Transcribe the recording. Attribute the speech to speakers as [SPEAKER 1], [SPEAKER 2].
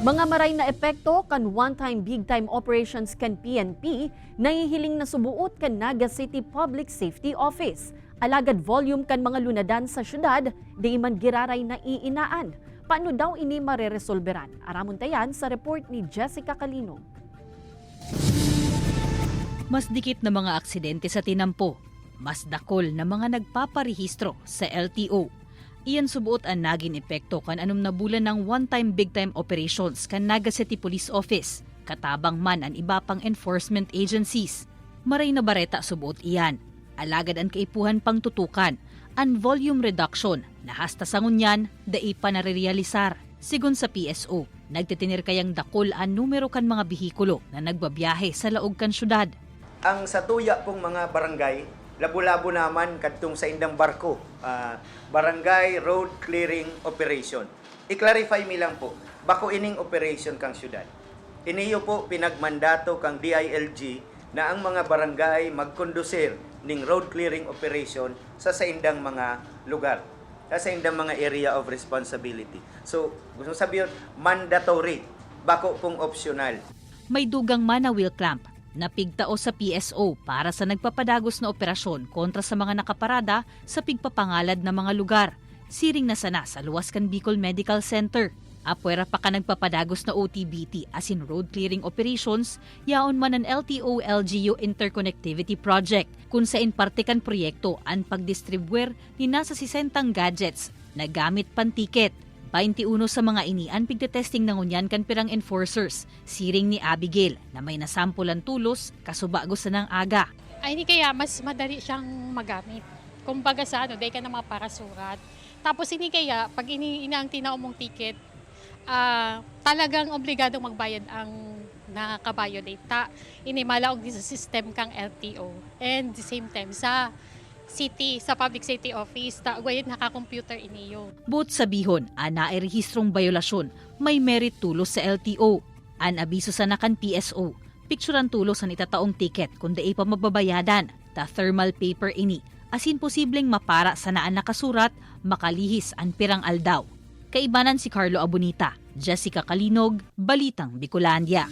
[SPEAKER 1] Mga maray na epekto kan one-time big-time operations kan PNP, nahihiling na subuot kan Naga City Public Safety Office. Alagad volume kan mga lunadan sa syudad, di man giraray na iinaan. Paano daw ini mareresolberan? Aramon tayan sa report ni Jessica Calino.
[SPEAKER 2] Mas dikit na mga aksidente sa tinampo, mas dakol na mga nagpaparehistro sa LTO. Iyan subuot ang naging epekto kan anum na bulan ng one-time big-time operations kan Naga City Police Office, katabang man ang iba pang enforcement agencies. Maray na bareta subuot iyan. Alagad ang kaipuhan pang tutukan, ang volume reduction na hasta sa ngunyan dai pa narerealisar. Sigun sa PSO, nagtitinir kayang dakol ang numero kan mga bihikulo na nagbabiyahe sa laog kan syudad.
[SPEAKER 3] Ang satuya pong mga barangay, labo-labo naman kadtong sa indang barko, barangay road clearing operation. I-clarify mi lang po, bako ining operation kang syudad. Iniyo po pinagmandato kang DILG na ang mga barangay magkondusir ning road clearing operation sa indang mga lugar, sa indang mga area of responsibility. So, gusto sabihin, mandatory, bako pong optional.
[SPEAKER 2] May dugang man na wheel clamp na pigtao sa PSO para sa nagpapadagos na operasyon kontra sa mga nakaparada sa pigpapangalad na mga lugar. Siring na sana sa luwas kan Bicol Medical Center. Apwera pa ka nagpapadagos na OTBT as in road clearing operations, yaon man ang LTO-LGU Interconnectivity Project kung sa parte kan proyekto ang pagdistribuer ni nasa 60 gadgets na gamit pan tiket. 21 sa mga ini ang pigtetesting ng unyan kan pirang enforcers, siring ni Abigail na may nasampulan tulos kasubago sa ng aga.
[SPEAKER 4] Ay hindi kaya mas madali siyang magamit. Kumbaga sa day ka na mga parasurat. Tapos hindi kaya pag inaang tinao mong ticket, talagang obligadong magbayad ang nakakabayodate. Inimalaog din sa system kang LTO. And the same time sa city, sa public safety office, gayud naka-computer iniyo.
[SPEAKER 2] But sabihon, ana ay rehistrong bayolasyon, may merit tulos sa LTO. An abiso sa nakan PSO, picturean tulos sa itataong ticket kung dai pa mababayadan, ta thermal paper ini, asin posibleng mapara sa naan nakasurat, makalihis ang pirang aldaw. Kaibanan si Carlo Abonita, Jessica Calinog, Balitang Bicolandia.